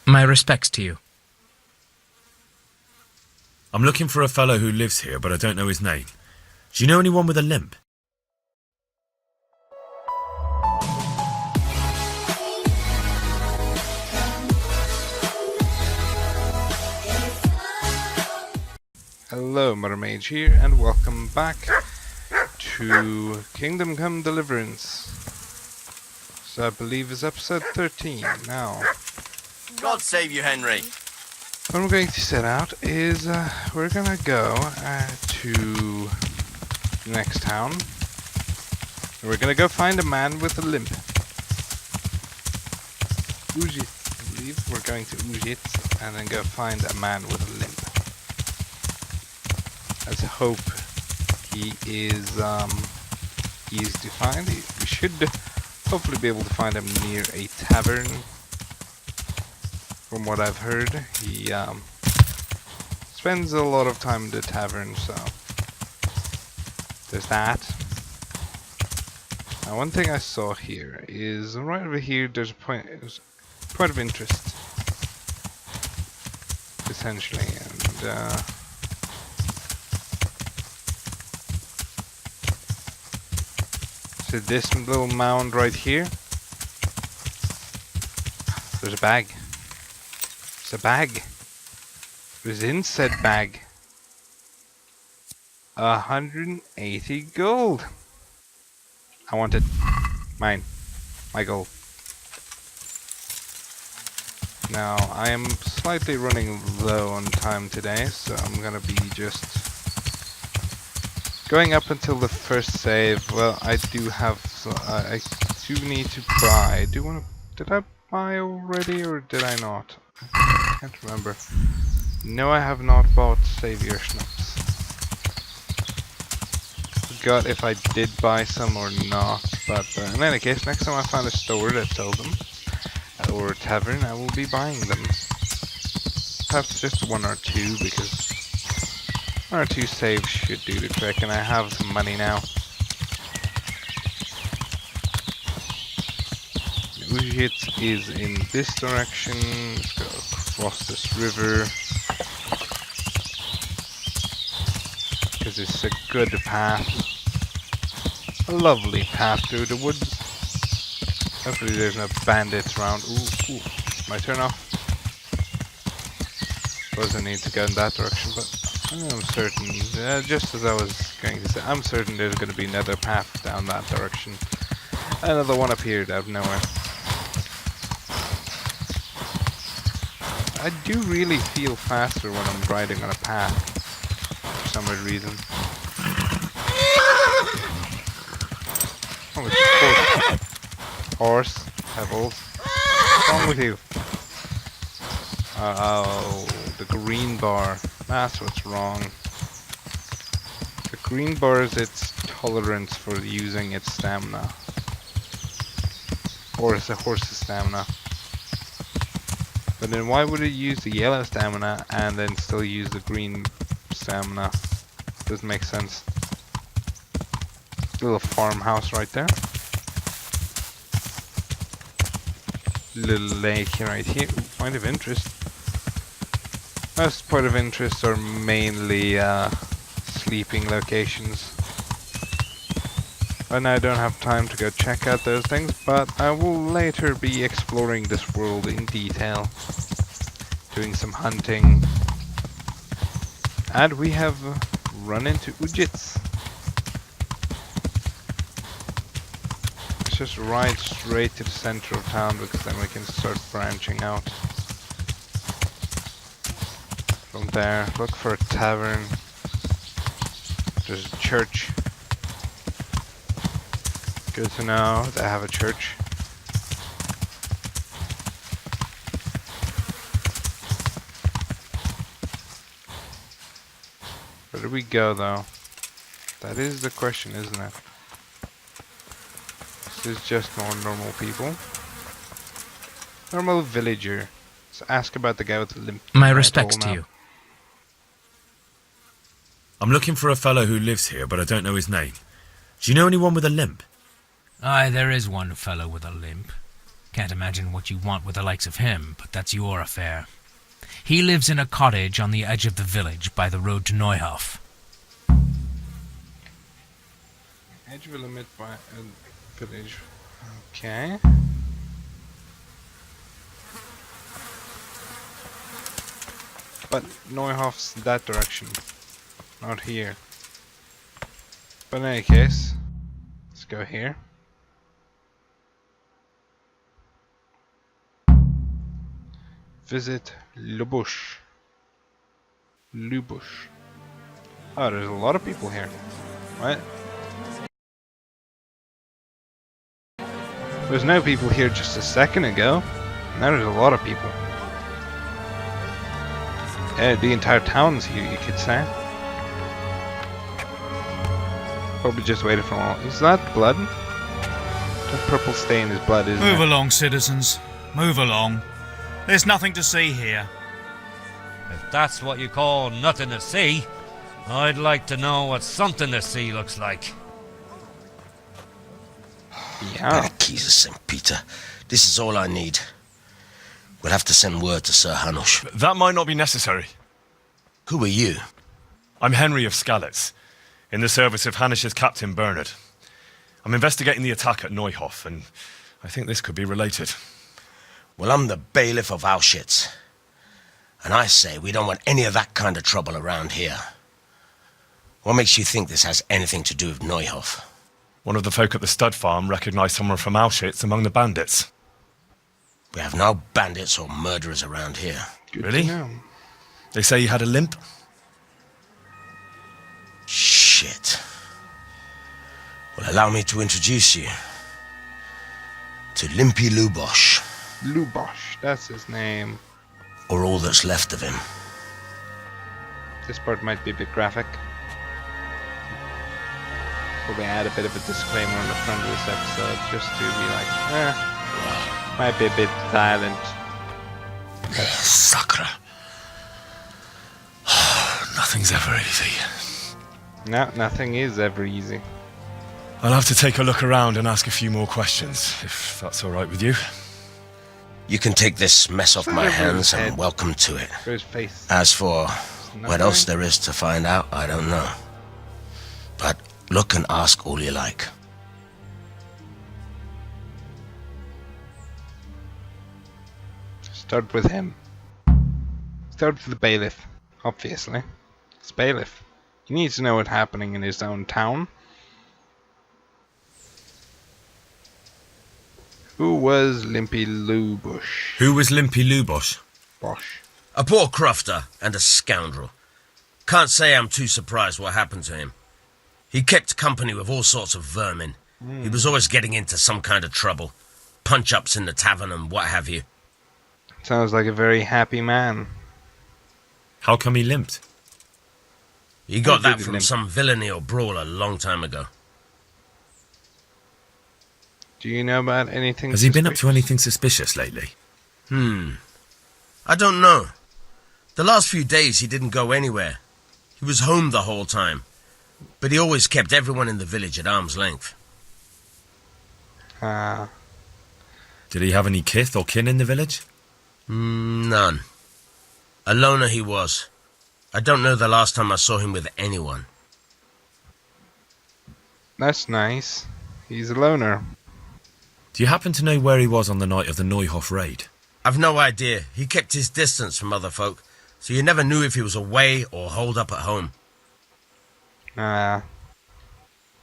My respects to you. I'm looking for a fellow who lives here, but I don't know his name. Do you know anyone with a limp? Hello, Mother Mage here, and welcome back to Come Deliverance. So I believe it's episode 13 now. God save you, Henry. What I'm going to set out is we're gonna go to the next town. We're gonna go find a man with a limp. Ujit, I believe we're going to Ujit and then go find a man with a limp. Let's hope he is easy to find. We should hopefully be able to find him near a tavern. From what I've heard, he spends a lot of time in the tavern, so there's that. Now, one thing I saw here is right over here. There's a point of interest, essentially, and so this little mound right here. There's a bag. There's a bag. There's in said bag 180 gold. I want it. Mine. My gold. Now, I am slightly running low on time today, so I'm gonna be just going up until the first save. Well, I do have. I do need to buy. Did I buy already, or did I not? I can't remember. No, I have not bought Savior Schnapps. Forgot if I did buy some or not, but in any case, next time I find a store that sells them, or a tavern, I will be buying them. Perhaps just one or two, because one or two saves should do the trick, and I have some money now. Ujit is in this direction. Let's go across this river, because it's a good path, a lovely path through the woods. Hopefully there's no bandits around. Ooh, my turn off. Suppose I need to go in that direction, but I'm certain, just as I was going to say, I'm certain there's going to be another path down that direction. Another one appeared out of nowhere. I do really feel faster when I'm riding on a path, for some weird reason. Oh, it's horse, pebbles. What's wrong with you? Oh, the green bar. That's what's wrong. The green bar is its tolerance for using its stamina. Or it's a horse's stamina. But then why would it use the yellow stamina and then still use the green stamina? Doesn't make sense. Little farmhouse right there. Little lake right here. Ooh, point of interest. Most point of interest are mainly sleeping locations. But now I don't have time to go check out those things, but I will later be exploring this world in detail, doing some hunting. And we have run into Ujits. Let's just ride straight to the center of town, because then we can start branching out. From there, look for a tavern. There's a church. Good to know they have a church. Where do we go, though? That is the question, isn't it? This is just more normal people. Normal villager. Let's ask about the guy with the limp. My respects to you. I'm looking for a fellow who lives here, but I don't know his name. Do you know anyone with a limp? Aye, there is one fellow with a limp. Can't imagine what you want with the likes of him, but that's your affair. He lives in a cottage on the edge of the village by the road to Neuhof. Edge will limit by a village. Okay. But Neuhof's that direction, not here. But in any case, let's go here. Visit Lubush. Lubush. Oh, there's a lot of people here. What? There's no people here just a second ago. Now there's a lot of people. Yeah, the entire town's here, you could say. Probably just waited for a while. Is that blood? The purple stain is blood, isn't it? Move along, citizens. Move along. There's nothing to see here. If that's what you call nothing to see, I'd like to know what something to see looks like. Yeah. Keys of St. Peter. This is all I need. We'll have to send word to Sir Hanush. That might not be necessary. Who are you? I'm Henry of Skalitz, in the service of Hanush's Captain Bernard. I'm investigating the attack at Neuhof, and I think this could be related. Well, I'm the bailiff of Auschwitz. And I say we don't want any of that kind of trouble around here. What makes you think this has anything to do with Neuhof? One of the folk at the stud farm recognized someone from Auschwitz among the bandits. We have no bandits or murderers around here. Good Really? to know. They say he had a limp? Shit. Well, allow me to introduce you to Limpy Lubosh, Lubosh, that's his name. or all that's left of him. This part might be a bit graphic. Probably add a bit of a disclaimer on the front of this episode, just to be like, might be a bit violent. Sacre. Nothing's ever easy. No, nothing is ever easy. I'll have to take a look around and ask a few more questions, if that's all right with you. You can take this mess off my hands and welcome to it. For his face. As for what else there is to find out, I don't know. But look and ask all you like. Start with him. Start with the bailiff, obviously. It's bailiff. He needs to know what's happening in his own town. Who was Limpy Lubush? Who was Limpy Lubosh? Bosh. A poor crofter and a scoundrel. Can't say I'm too surprised what happened to him. He kept company with all sorts of vermin. He was always getting into some kind of trouble. Punch-ups in the tavern and what have you. Sounds like a very happy man. How come he limped? He got Who that did from limp? some villainy or brawl a long time ago. Do you know about anything Has he been up to suspicious? anything suspicious lately? I don't know. The last few days he didn't go anywhere. He was home the whole time. But he always kept everyone in the village at arm's length. Ah, Did he have any kith or kin in the village? None. A loner he was. I don't know the last time I saw him with anyone. that's nice. He's a loner. Do you happen to know where he was on the night of the Neuhof raid? I've no idea. He kept his distance from other folk, so you never knew if he was away or holed up at home.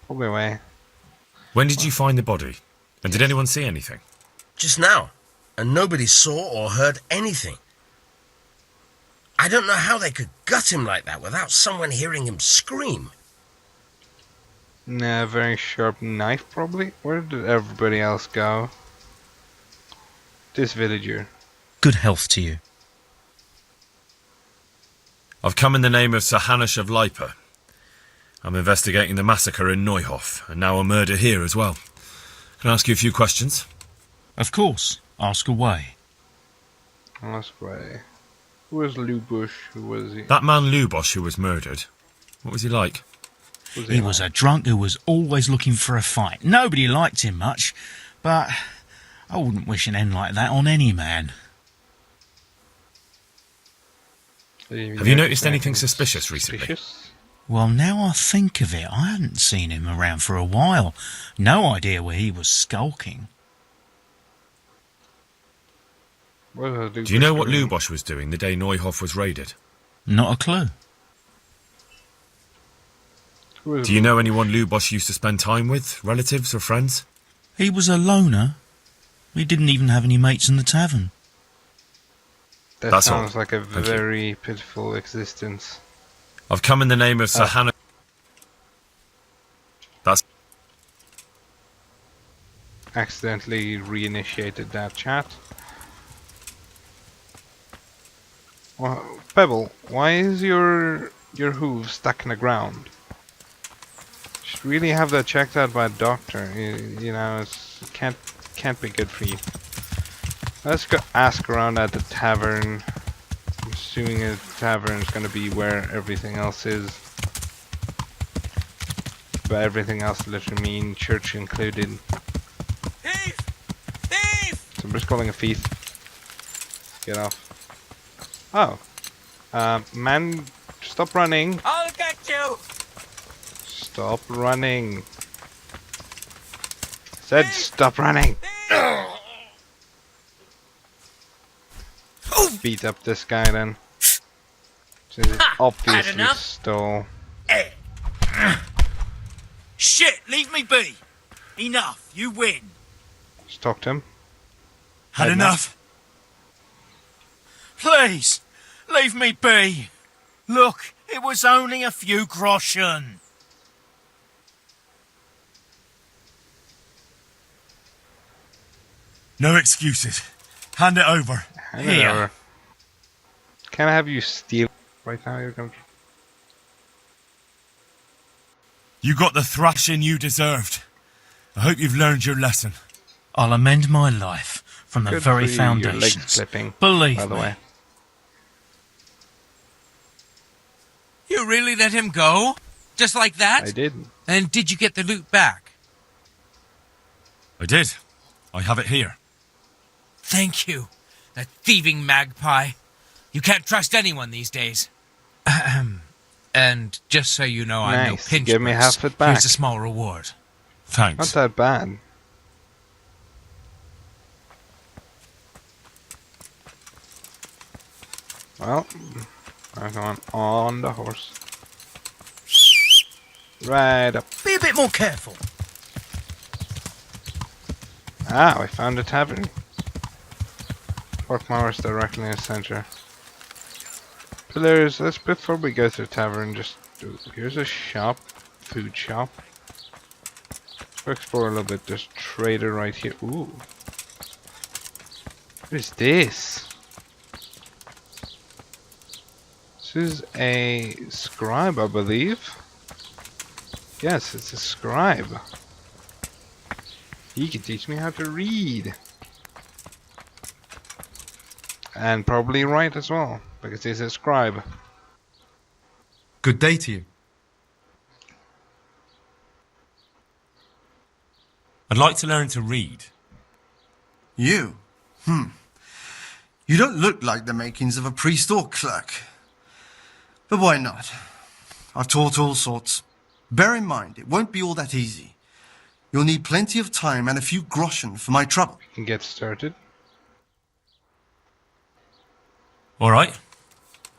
Probably away. When did you find the body? And did anyone see anything? Just now. And nobody saw or heard anything. I don't know how they could gut him like that without someone hearing him scream. Nah, very sharp knife probably. Where did everybody else go? This villager. Good health to you. I've come in the name of Sir Hanush of Lipa. I'm investigating the massacre in Neuhof, and now a murder here as well. Can I ask you a few questions? Of course. Ask away. Last way. Who was Lubush? Who was he? That man Lubosh who was murdered, what was he like? He was a drunk who was always looking for a fight. Nobody liked him much, but I wouldn't wish an end like that on any man. Have you noticed anything suspicious recently? Suspicious? Well, now I think of it, I hadn't seen him around for a while. No idea where he was skulking. Do you know what Lubosch was doing the day Neuhof was raided? Not a clue. Do you know anyone Lubosch used to spend time with? Relatives or friends? He was a loner. He didn't even have any mates in the tavern. That That's sounds all. like a Thank you. very pitiful existence. I've come in the name of Sir Hannah. That's... Accidentally reinitiated that chat. Well, Pebble, why is your hoof stuck in the ground? You should really have that checked out by a doctor. You know, it can't be good for you. Let's go ask around at the tavern. I'm assuming the tavern is going to be where everything else is. By everything else, literally mean church included. Thief! Thief! So I'm just calling a thief. Get off. Oh. Man, stop running. I'll get you! Stop running. Said stop running. Beat up this guy then. This is obviously enough. stole. Shit, leave me be. Enough, you win. Just talk to him. Had enough. Please, leave me be. Look, it was only a few groschen. No excuses. Hand it over. Hand it over. Can I have you steal right now? You're gonna. You got the thrashing you deserved. I hope you've learned your lesson. I'll amend my life from the Good very for you, your legs foundations. clipping, Believe by the me. way. You really let him go? Just like that? I did. And did you get the loot back? I did. I have it here. Thank you. That thieving magpie. You can't trust anyone these days. And just so you know, I'm no Nice. pinch Give me press. half it back. Here's a small reward. Thanks. Not that bad. Well, I'm going on the horse. Right up. Be a bit more careful. Ah, we found a tavern. Park my horse directly in the center. Pillars, let's, before we go to the tavern, just here's a shop, food shop. Let's go explore a little bit. There's a trader right here. Ooh. What is this? This is a scribe, I believe. Yes, it's a scribe. He can teach me how to read. And probably write as well, because he's a scribe. Good day to you. I'd like to learn to read. You? You don't look like the makings of a priest or clerk. But why not? I've taught all sorts. Bear in mind, it won't be all that easy. You'll need plenty of time and a few groschen for my trouble. We can get started. All right.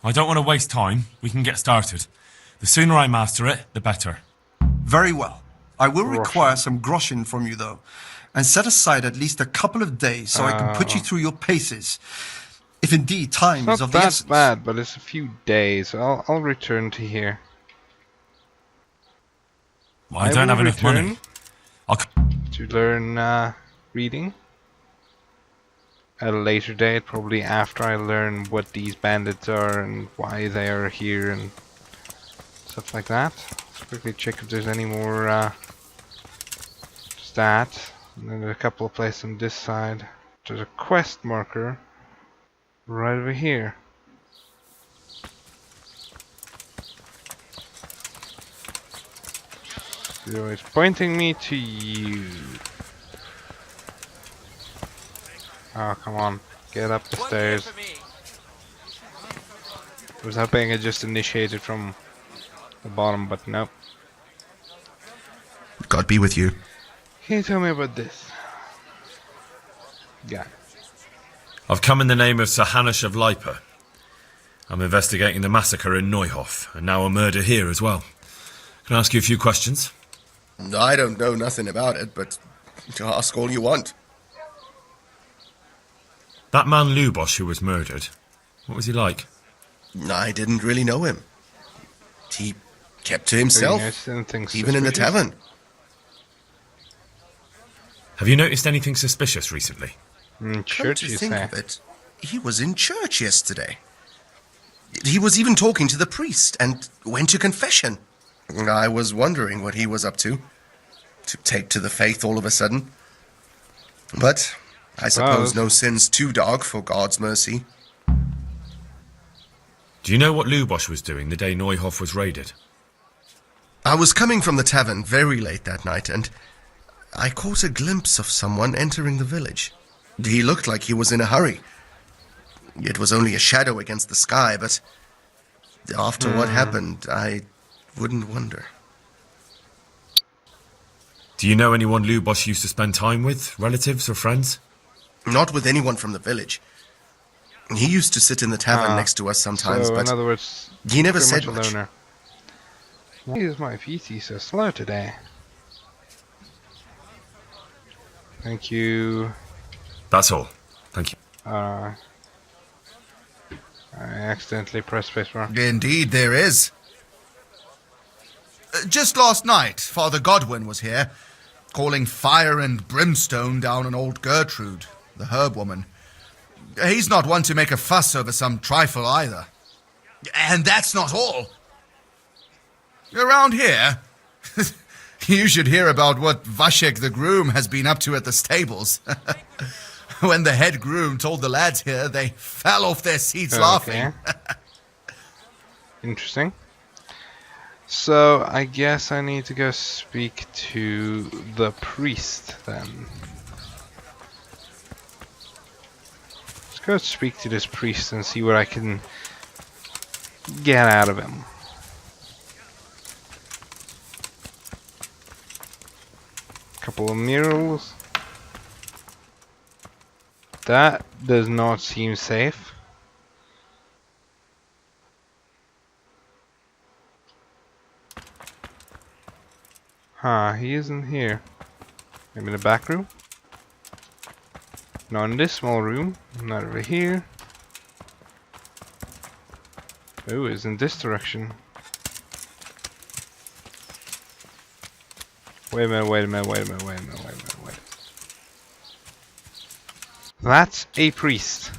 I don't want to waste time. We can get started. The sooner I master it, the better. Very well. I will Groschen. require some groschen from you, though, and set aside at least a couple of days so I can put you through your paces. If indeed time It's is not of the that essence. bad, but it's a few days. I'll return to here. I don't will have enough money. return I'll... to learn reading. At a later date, probably after I learn what these bandits are and why they are here and stuff like that. Let's quickly check if there's any more. Just that. And then there's a couple of places on this side. There's a quest marker right over here. So it's pointing me to you. Oh, come on. Get up the One stairs. beer for me. I was hoping it just initiated from the bottom, but nope. God be with you. Can you tell me about this? Yeah. I've come in the name of Sahanush of Lipa. I'm investigating the massacre in Neuhof, and now a murder here as well. Can I ask you a few questions? I don't know nothing about it, but ask all you want. That man Lubosh who was murdered, what was he like? I didn't really know him. He kept to himself, even in the tavern. Have you noticed anything suspicious recently? Come to think of it, he was in church yesterday. He was even talking to the priest and went to confession. I was wondering what he was up to take to the faith all of a sudden. But I suppose no sin's too dark for God's mercy. Do you know what Lubosh was doing the day Neuhof was raided? I was coming from the tavern very late that night, and I caught a glimpse of someone entering the village. He looked like he was in a hurry. It was only a shadow against the sky, but after what happened, I wouldn't wonder. Do you know anyone Lubosh used to spend time with, relatives or friends? Not with anyone from the village. He used to sit in the tavern next to us sometimes, so but in other words, he never said much. much. A loner. Why is my PC so slow today? Thank you. That's all. Thank you. I accidentally pressed spacebar. Indeed there is. Just last night, Father Godwin was here, calling fire and brimstone down on old Gertrude, the herb woman. He's not one to make a fuss over some trifle either. And that's not all. Around here, you should hear about what Vashek the groom has been up to at the stables. When the head groom told the lads here, they fell off their seats laughing. Interesting. So, I guess I need to go speak to the priest then. Let's go speak to this priest and see what I can get out of him. Couple of murals. That does not seem safe. Huh, he isn't here. Maybe in the back room? Not in this small room. Not over here. Oh, it's in this direction. Wait a minute, wait a minute, wait a minute, wait a minute, wait a minute, wait. That's a priest.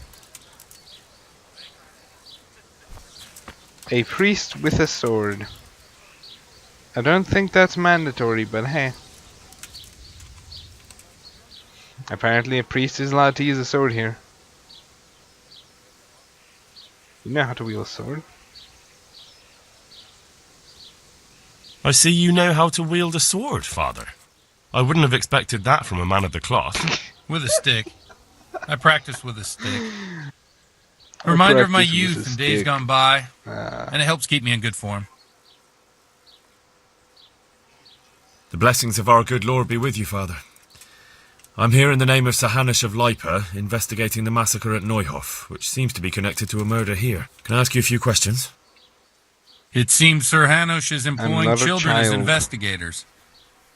A priest with a sword. I don't think that's mandatory, but hey. Apparently a priest is allowed to use a sword here. You know how to wield a sword. I see you know how to wield a sword, Father. I wouldn't have expected that from a man of the cloth. With a stick. I practice with a stick. A reminder of my youth and days gone by, and it helps keep me in good form. The blessings of our good Lord be with you, Father. I'm here in the name of Sahanush of Lipa, investigating the massacre at Neuhof, which seems to be connected to a murder here. Can I ask you a few questions? It seems Sir Hanush is employing children as investigators.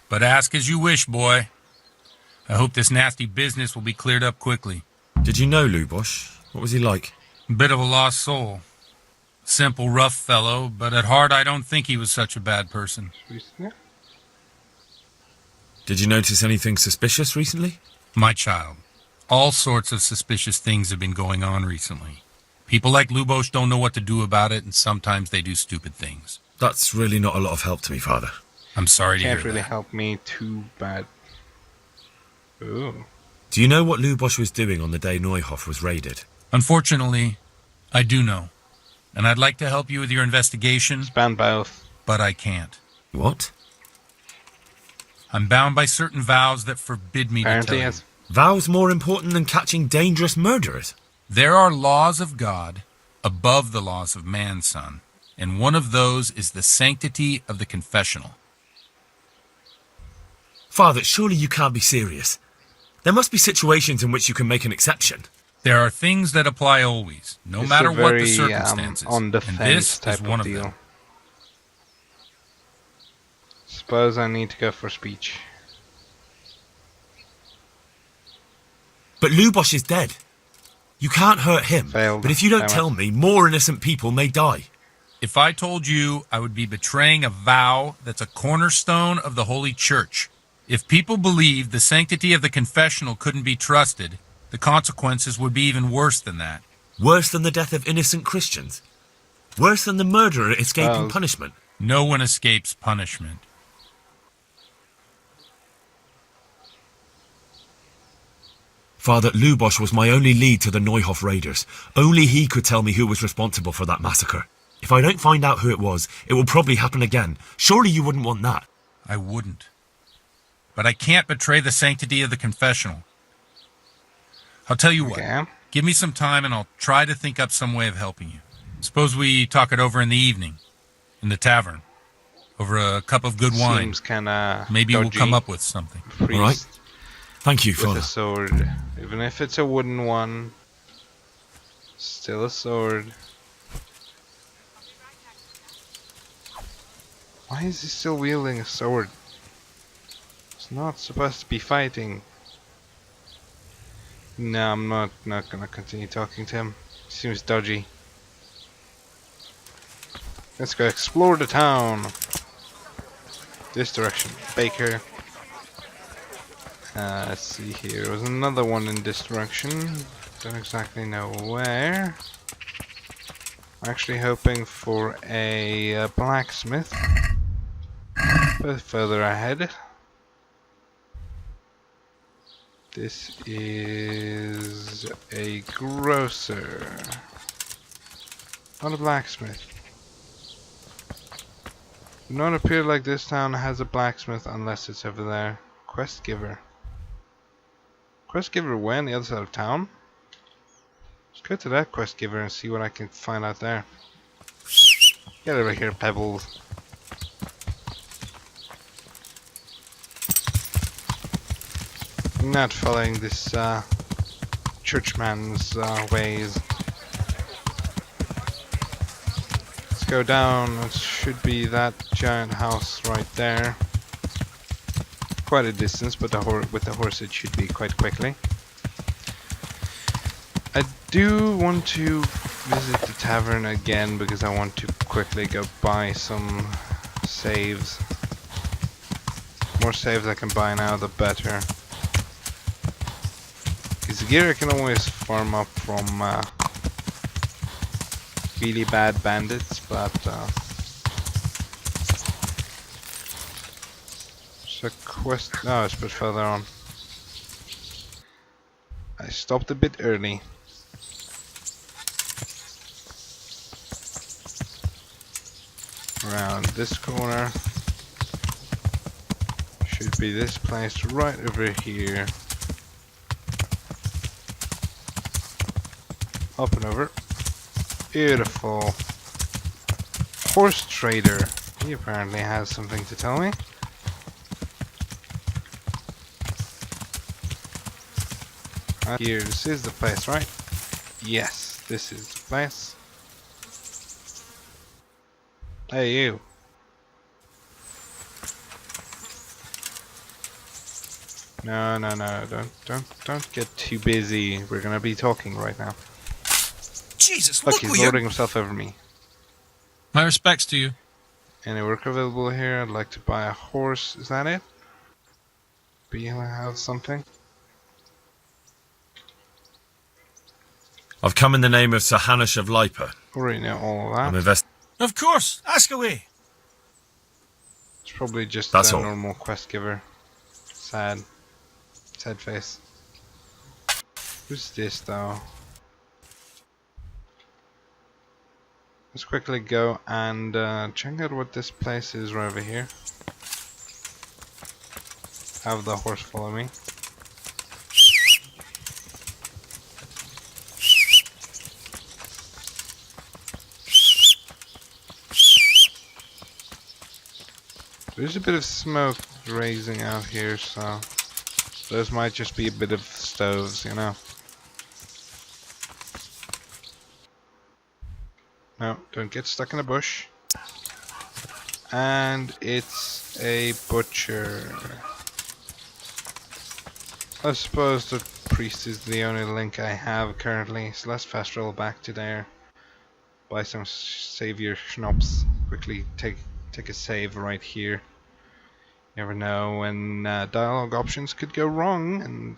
But ask as you wish, boy. I hope this nasty business will be cleared up quickly. Did you know Lubosh? What was he like? Bit of a lost soul. Simple, rough fellow, but at heart I don't think he was such a bad person. Did you notice anything suspicious recently? My child, all sorts of suspicious things have been going on recently. People like Lubosh don't know what to do about it, and sometimes they do stupid things. That's really not a lot of help to me, Father. I'm sorry to hear that. Can't really help me too bad. Ooh. Do you know what Lubosh was doing on the day Neuhof was raided? Unfortunately, I do know. And I'd like to help you with your investigation. Span both. But I can't. What? I'm bound by certain vows that forbid me to tell you. Vows more important than catching dangerous murderers? There are laws of God above the laws of man, son, and one of those is the sanctity of the confessional. Father, surely you can't be serious. There must be situations in which you can make an exception. There are things that apply always, no It's matter a what the very, circumstances, on the and fence this type is one of of deal. them. Suppose I need to go for speech. But Lubosh is dead. You can't hurt him. Failed. But if you don't Damn it. tell me, more innocent people may die. If I told you, I would be betraying a vow that's a cornerstone of the Holy Church. If people believed the sanctity of the confessional couldn't be trusted, the consequences would be even worse than that. Worse than the death of innocent Christians? Worse than the murderer escaping punishment? No one escapes punishment. Father, Lubosh was my only lead to the Neuhof raiders. Only he could tell me who was responsible for that massacre. If I don't find out who it was, it will probably happen again. Surely you wouldn't want that. I wouldn't. But I can't betray the sanctity of the confessional. I'll tell you what. Give me some time and I'll try to think up some way of helping you. Suppose we talk it over in the evening, in the tavern, over a cup of good wine. Seems kinda Maybe dodgy. we'll come up with something. Priest All right. Thank you, with Father. a sword, even if it's a wooden one, still a sword. Why is he still wielding a sword? It's not supposed to be fighting. No, I'm not gonna continue talking to him. Seems dodgy. Let's go explore the town. This direction. Baker. Let's see here. There was another one in this direction. Don't exactly know where. I'm actually hoping for a blacksmith. But further ahead. This is a grocer. Not a blacksmith. Do not appear like this town has a blacksmith unless it's over there. Quest giver. Quest giver where? On the other side of town? Let's go to that quest giver and see what I can find out there. Get over here, Pebbles. I'm not following this churchman's ways. Let's go down. It should be that giant house right there. Quite a distance, but with the horse it should be quite quickly. I do want to visit the tavern again because I want to quickly go buy some saves. More saves I can buy now, the better. Because gear I can always farm up from really bad bandits, but there's a quest. No, it's a bit further on. I stopped a bit early. Around this corner. Should be this place right over here. Up and over. Beautiful. Horse trader. He apparently has something to tell me. Here, this is the place, right? Yes, this is the place. Hey, you. No, don't get too busy. We're gonna be talking right now. Jesus, look he's lording himself over me. My respects to you. Any work available here? I'd like to buy a horse. Is that it? Do you have something? I've come in the name of Sir Hanush of Lipa. Already know all of that. I'm Of course, ask away. It's probably just That's a all. normal quest giver. Sad. Sad face. Who's this though? Let's quickly go and check out what this place is right over here. Have the horse follow me. There's a bit of smoke raising out here, so those might just be a bit of stoves, you know. No, don't get stuck in a bush. And it's a butcher. I suppose the priest is the only link I have currently, so let's fast roll back to there. Buy some savior schnapps. Quickly take a save right here. Never know when dialogue options could go wrong, and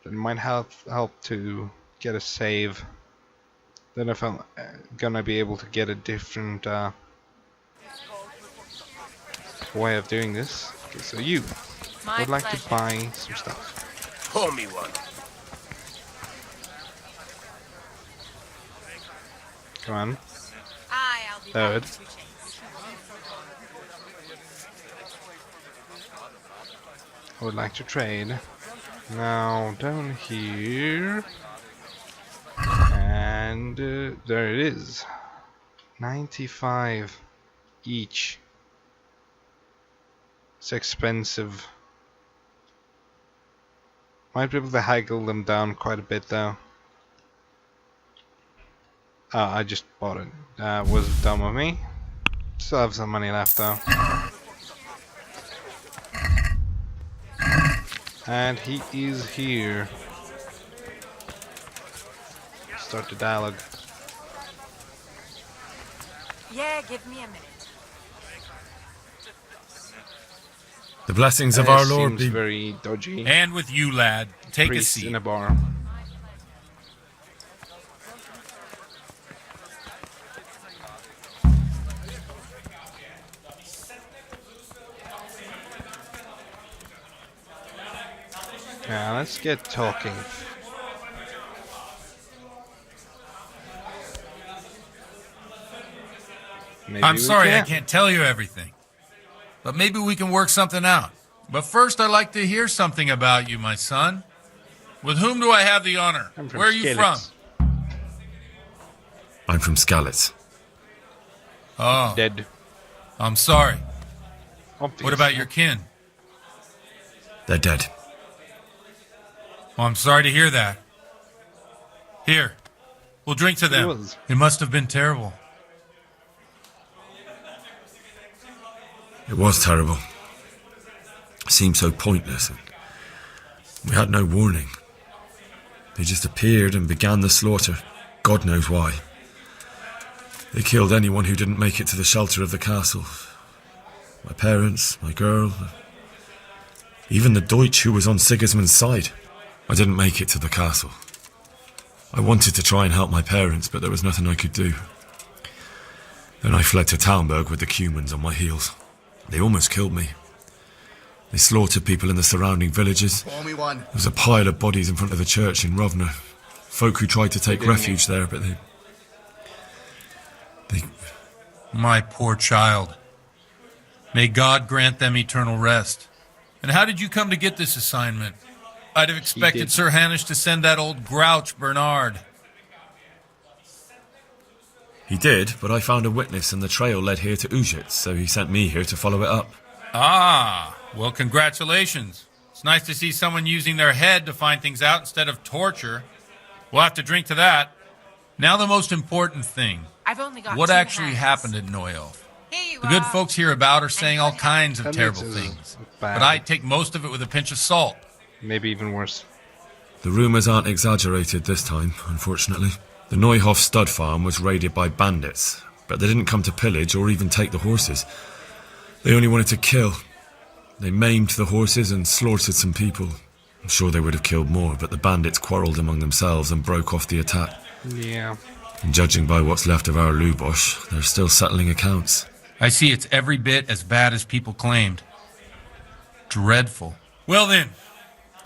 that might help to get a save. Then if I'm gonna be able to get a different way of doing this. Okay, so you would like to buy some stuff. Pour me one. Come on. I'll be Third. I would like to trade. Now down here, and there it is. 95 each. It's expensive. Might be able to haggle them down quite a bit though. Oh, I just bought it. Was dumb of me. Still have some money left though. And he is here. Start the dialogue. Yeah, give me a minute. The blessings of our Lord seems be very dodgy. And with you, lad. Take a Priest seat. in a bar. Yeah, let's get talking. Maybe I'm we sorry I can. can't tell you everything. But maybe we can work something out. But first I'd like to hear something about you, my son. With whom do I have the honor? I'm from Where are you Skalitz. from? I'm from Skalitz. Oh, Dead. I'm sorry. Obvious. What about your kin? They're dead. Well, I'm sorry to hear that. Here, we'll drink to them. was. It must have been terrible. It was terrible. It seemed so pointless. And we had no warning. They just appeared and began the slaughter. God knows why. They killed anyone who didn't make it to the shelter of the castle. My parents, my girl, even the Deutsch who was on Sigismund's side. I didn't make it to the castle. I wanted to try and help my parents, but there was nothing I could do. Then I fled to Talmberg with the Cumans on my heels. They almost killed me. They slaughtered people in the surrounding villages. Pour me one. There was a pile of bodies in front of the church in Rovna. Folk who tried to take refuge there, but they... My poor child. May God grant them eternal rest. And how did you come to get this assignment? I'd have expected Sir Hanish to send that old grouch, Bernard. He did, but I found a witness and the trail led here to Ujitz, so he sent me here to follow it up. Ah, well, congratulations. It's nice to see someone using their head to find things out instead of torture. We'll have to drink to that. Now the most important thing. I've only got What 2 actually hands. happened at Neuhof? Here you The good are. folks hereabout are saying all kinds of That terrible makes it things. bad. But I take most of it with a pinch of salt. Maybe even worse. The rumours aren't exaggerated this time, unfortunately. The Neuhof stud farm was raided by bandits, but they didn't come to pillage or even take the horses. They only wanted to kill. They maimed the horses and slaughtered some people. I'm sure they would have killed more, but the bandits quarrelled among themselves and broke off the attack. Yeah. And judging by what's left of our Lubosh, they're still settling accounts. I see it's every bit as bad as people claimed. Dreadful. Well then,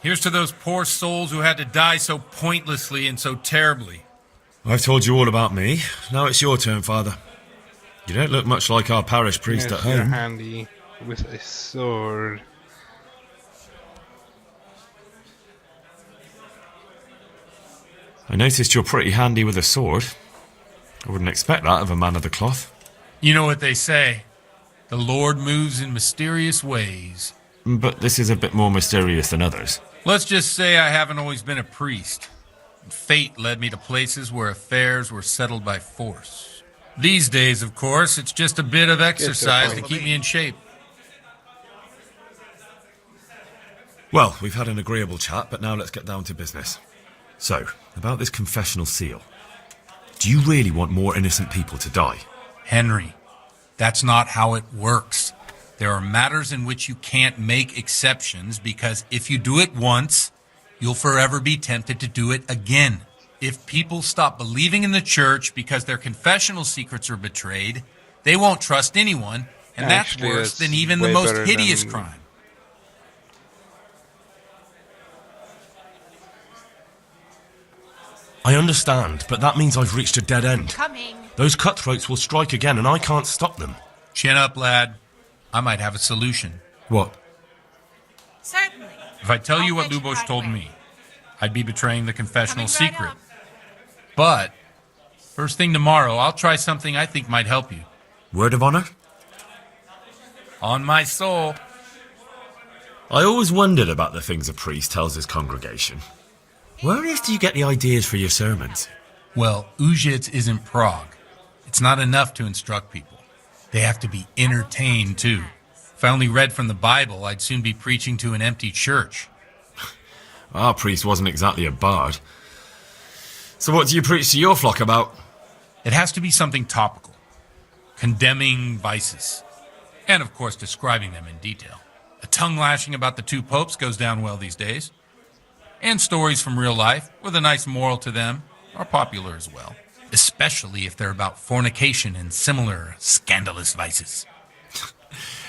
here's to those poor souls who had to die so pointlessly and so terribly. I've told you all about me. Now it's your turn, Father. You don't look much like our parish priest Yes, at you're home. handy with a sword. I noticed you're pretty handy with a sword. I wouldn't expect that of a man of the cloth. You know what they say. The Lord moves in mysterious ways. But this is a bit more mysterious than others. Let's just say I haven't always been a priest. Fate led me to places where affairs were settled by force. These days, of course, it's just a bit of exercise to keep me in shape. Well, we've had an agreeable chat, but now let's get down to business. So, about this confessional seal. Do you really want more innocent people to die? Henry, that's not how it works. There are matters in which you can't make exceptions because if you do it once, you'll forever be tempted to do it again. If people stop believing in the church because their confessional secrets are betrayed, they won't trust anyone, and that's worse than even the most hideous crime. I understand, but that means I've reached a dead end. Coming. Those cutthroats will strike again, and I can't stop them. Chin up, lad. I might have a solution. What? Certainly. If I tell you what Lubos told me, I'd be betraying the confessional secret. But, first thing tomorrow, I'll try something I think might help you. Word of honor? On my soul. I always wondered about the things a priest tells his congregation. Where on earth do you get the ideas for your sermons? Well, Ujits isn't Prague. It's not enough to instruct people. They have to be entertained, too. If I only read from the Bible, I'd soon be preaching to an empty church. Our priest wasn't exactly a bard. So what do you preach to your flock about? It has to be something topical. Condemning vices. And, of course, describing them in detail. A tongue lashing about the two popes goes down well these days. And stories from real life, with a nice moral to them, are popular as well. Especially if they're about fornication and similar scandalous vices.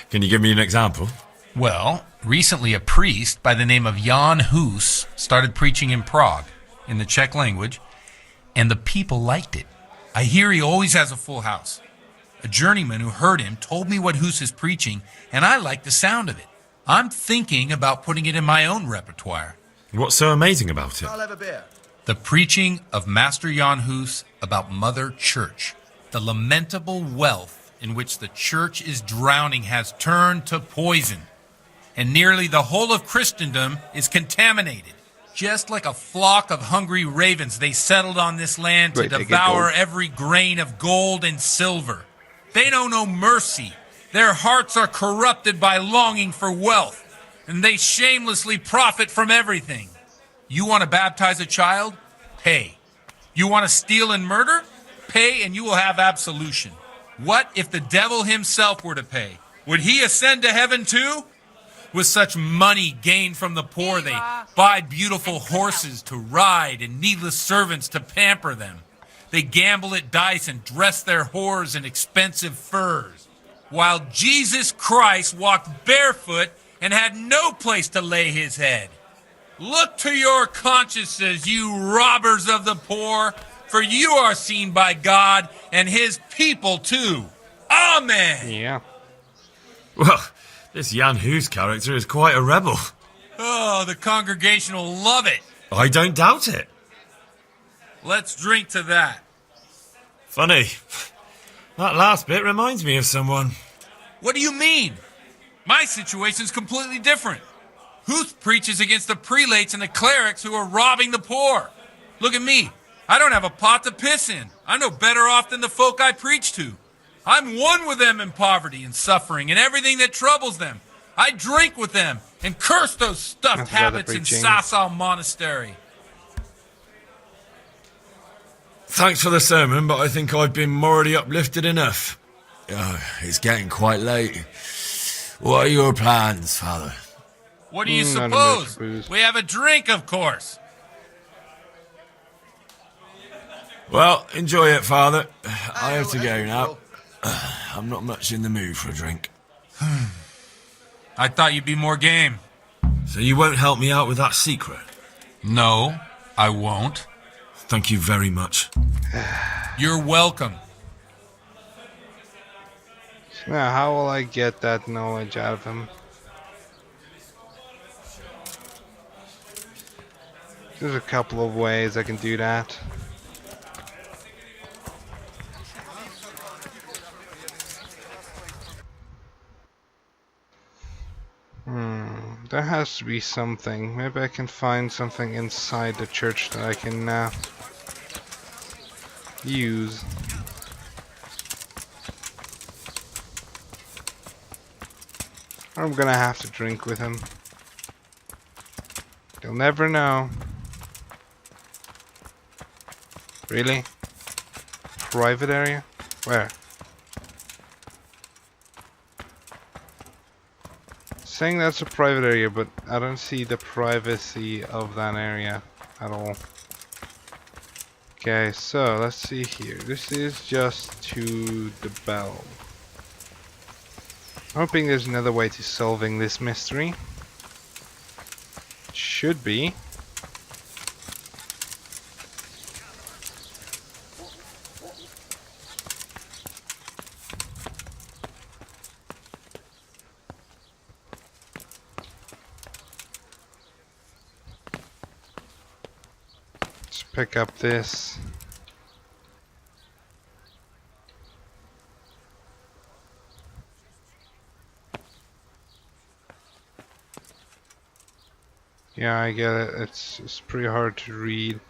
Can you give me an example? Well, recently a priest by the name of Jan Hus started preaching in Prague, in the Czech language, and the people liked it. I hear he always has a full house. A journeyman who heard him told me what Hus is preaching, and I like the sound of it. I'm thinking about putting it in my own repertoire. What's so amazing about it? I'll have a beer. The preaching of Master Jan Hus about Mother Church. The lamentable wealth in which the church is drowning has turned to poison. And nearly the whole of Christendom is contaminated. Just like a flock of hungry ravens, they settled on this land to devour every grain of gold and silver. They know no mercy. Their hearts are corrupted by longing for wealth. And they shamelessly profit from everything. You want to baptize a child? Pay. You want to steal and murder? Pay and you will have absolution. What if the devil himself were to pay? Would he ascend to heaven too? With such money gained from the poor, they buy beautiful horses to ride and needless servants to pamper them. They gamble at dice and dress their whores in expensive furs. While Jesus Christ walked barefoot and had no place to lay his head. Look to your consciences, you robbers of the poor, for you are seen by God and his people too. Amen. Yeah. Well, this Jan Hus character is quite a rebel. Oh, the congregation will love it. I don't doubt it. Let's drink to that. Funny. That last bit reminds me of someone. What do you mean? My situation's completely different. Huth preaches against the prelates and the clerics who are robbing the poor. Look at me. I don't have a pot to piss in. I'm no better off than the folk I preach to. I'm one with them in poverty and suffering and everything that troubles them. I drink with them and curse those stuffed habits in Sasau Monastery. Thanks for the sermon, but I think I've been morally uplifted enough. It's getting quite late. What are your plans, Father? What do you suppose? We have a drink, of course. Well, enjoy it, Father. I have to go now. I'm not much in the mood for a drink. I thought you'd be more game. So you won't help me out with that secret? No, I won't. Thank you very much. You're welcome. Now, how will I get that knowledge out of him? There's a couple of ways I can do that. There has to be something. Maybe I can find something inside the church that I can use. Or I'm gonna have to drink with him. You'll never know. Really? Private area? Where? Saying that's a private area, but I don't see the privacy of that area at all. Okay, so let's see here. This is just to the bell. Hoping there's another way to solving this mystery. Should be. Let's pick up this. Yeah, I get it. It's pretty hard to read.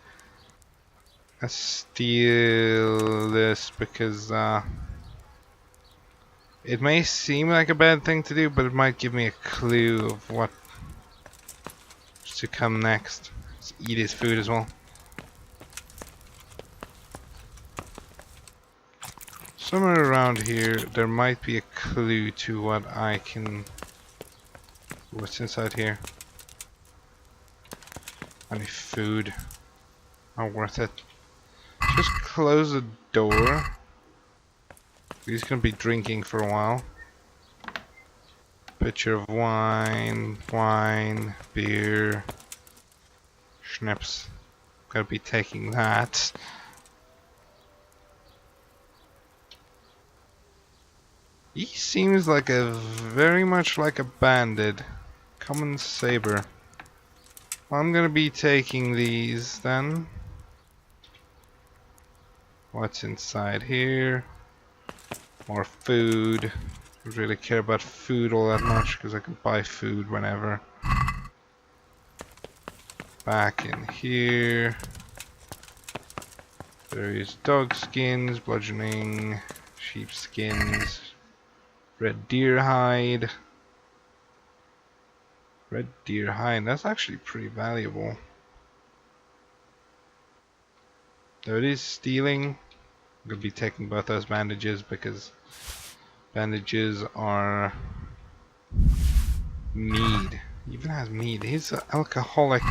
Let's steal this because it may seem like a bad thing to do, but it might give me a clue of what's to come next. Let's eat his food as well. Somewhere around here, there might be a clue to what I can. What's inside here? Any food? Not worth it. Just close the door. He's gonna be drinking for a while. Pitcher of wine, beer, schnapps. Gonna be taking that. He seems like very much like a bandit. Common saber. I'm gonna be taking these then. What's inside here? More food. Don't really care about food all that much because I can buy food whenever. Back in here. There is dog skins, bludgeoning, sheep skins, red deer hide. Red deer hide, that's actually pretty valuable. There it is, stealing. I'm gonna be taking both those bandages because bandages are mead. He even has mead. He's an alcoholic.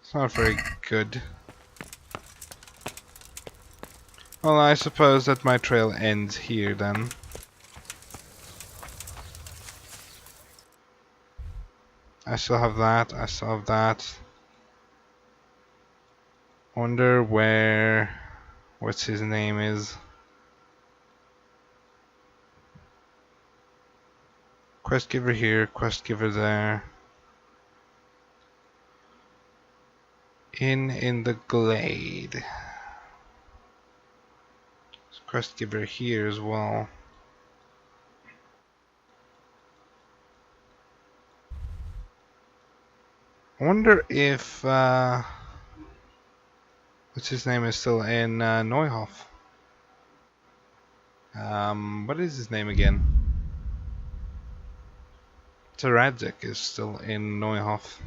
It's not very good. Well, I suppose that my trail ends here then. I still have that, I still have that. Wonder where, what's his name is. Quest giver here, quest giver there. In the glade. Quest giver here as well. I wonder if what's his name is still in Neuhof. What is his name again? Taradzik is still in Neuhof.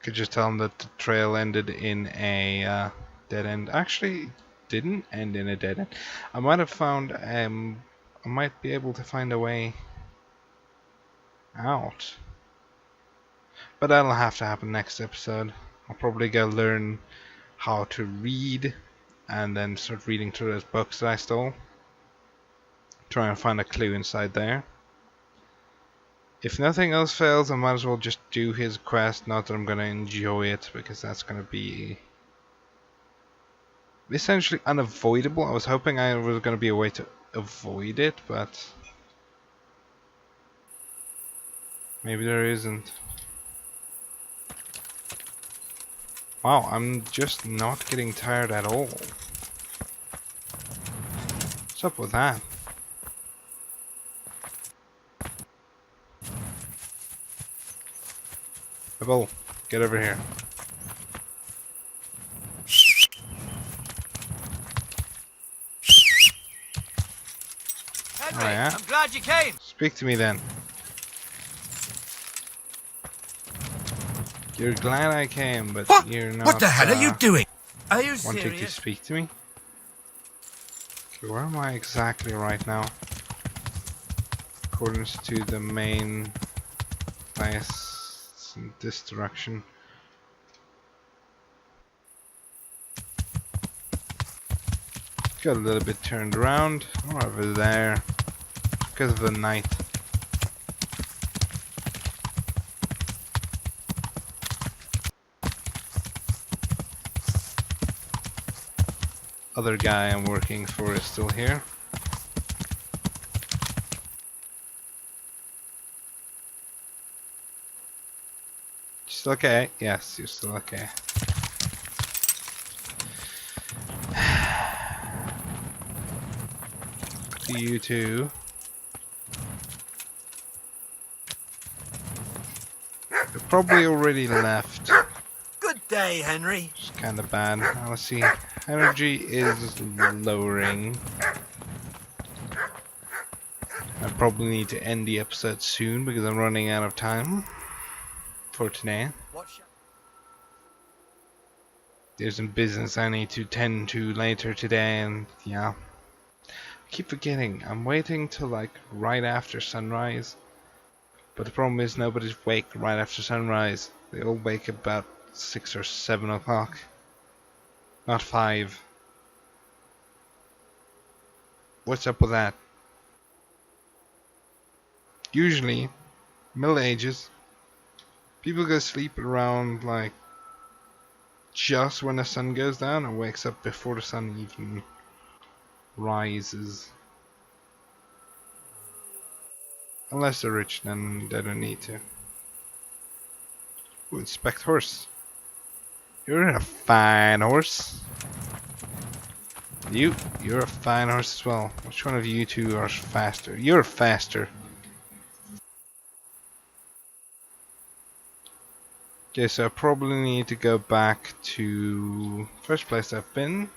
Could just tell him that the trail ended in a dead end. Actually, didn't end in a dead end. I might have found. I might be able to find a way out. But that'll have to happen next episode. I'll probably go learn how to read and then start reading through those books that I stole. Try and find a clue inside there. If nothing else fails, I might as well just do his quest. Not that I'm going to enjoy it, because that's going to be essentially unavoidable. I was hoping I was going to be a way to avoid it, but maybe there isn't. Wow, I'm just not getting tired at all. What's up with that? Abel, get over here. Henry, Oh, yeah? I'm glad you came. Speak to me then. You're glad I came, but you're not. What the hell are you doing? Are you Wanting to serious? speak to me? Okay, where am I exactly right now? According to the main place, it's in this direction. Got a little bit turned around. Or over there. Because of the night. Other guy I'm working for is still here. Still okay? Yes, you're still okay. You too. They're probably already left. Good day, Henry. It's kind of bad. Now let's see. Energy is lowering. I probably need to end the episode soon because I'm running out of time for today. There's some business I need to tend to later today, and yeah. I keep forgetting. I'm waiting till like right after sunrise. But the problem is nobody's awake right after sunrise. They all wake about 6 or 7 o'clock. Not 5. What's up with that? Usually, Middle Ages, people go to sleep around like just when the sun goes down and wakes up before the sun even rises. Unless they're rich, then they don't need to. Ooh, inspect horse. You're a fine horse. You're a fine horse as well. Which one of you two are faster? You're faster. Okay, so I probably need to go back to first place I've been.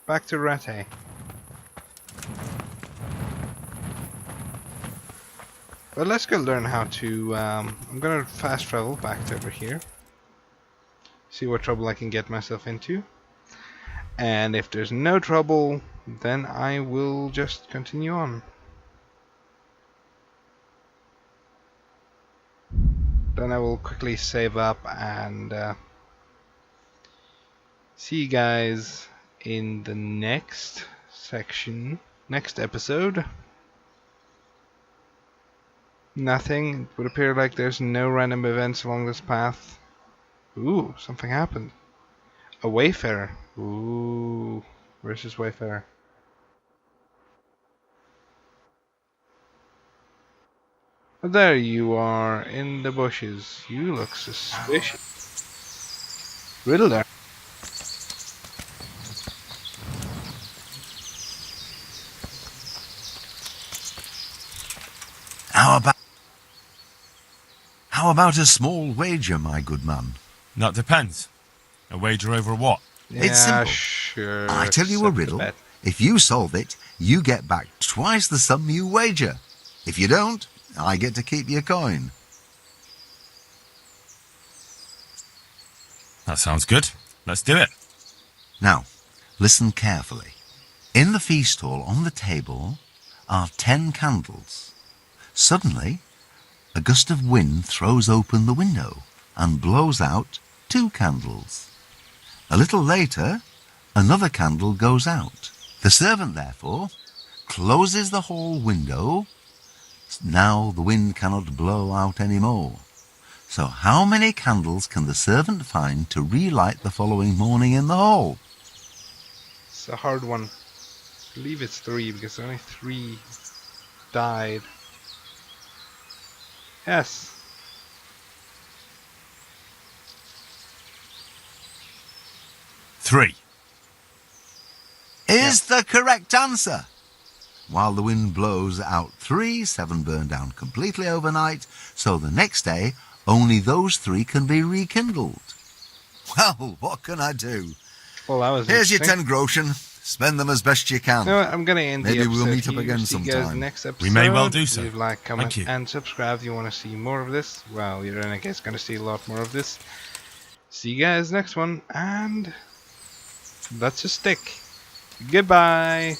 Back to Rete. But let's go learn how to, I'm gonna fast travel back to over here. See what trouble I can get myself into. And if there's no trouble, then I will just continue on. Then I will quickly save up and see you guys in the next section, next episode. Nothing. It would appear like there's no random events along this path. Ooh, something happened. A wayfarer. Ooh, where's this wayfarer? Oh, there you are, in the bushes. You look suspicious. Riddler. How about a small wager, my good man? That depends. A wager over what? It's simple. Sure. I tell you a riddle. If you solve it, you get back twice the sum you wager. If you don't, I get to keep your coin. That sounds good. Let's do it. Now, listen carefully. In the feast hall on the table are 10 candles. Suddenly, a gust of wind throws open the window and blows out 2 candles. A little later, another candle goes out. The servant, therefore, closes the hall window. Now the wind cannot blow out any more. So how many candles can the servant find to relight the following morning in the hall? It's a hard one. I believe it's 3 because only 3 died. Yes. Three. Is the correct answer. While the wind blows out 3, 7 burn down completely overnight, so the next day only those 3 can be rekindled. Well, what can I do? Well, that was Here's your interesting. 10 groschen. Spend them as best you can. You know what, I'm going to end Maybe the episode we'll meet up here. again See you guys sometime. next episode. We may well do so. Leave a like, comment, Thank you. and subscribe if you want to see more of this. Well, you're I guess going to see a lot more of this. See you guys next one, and that's a stick. Goodbye.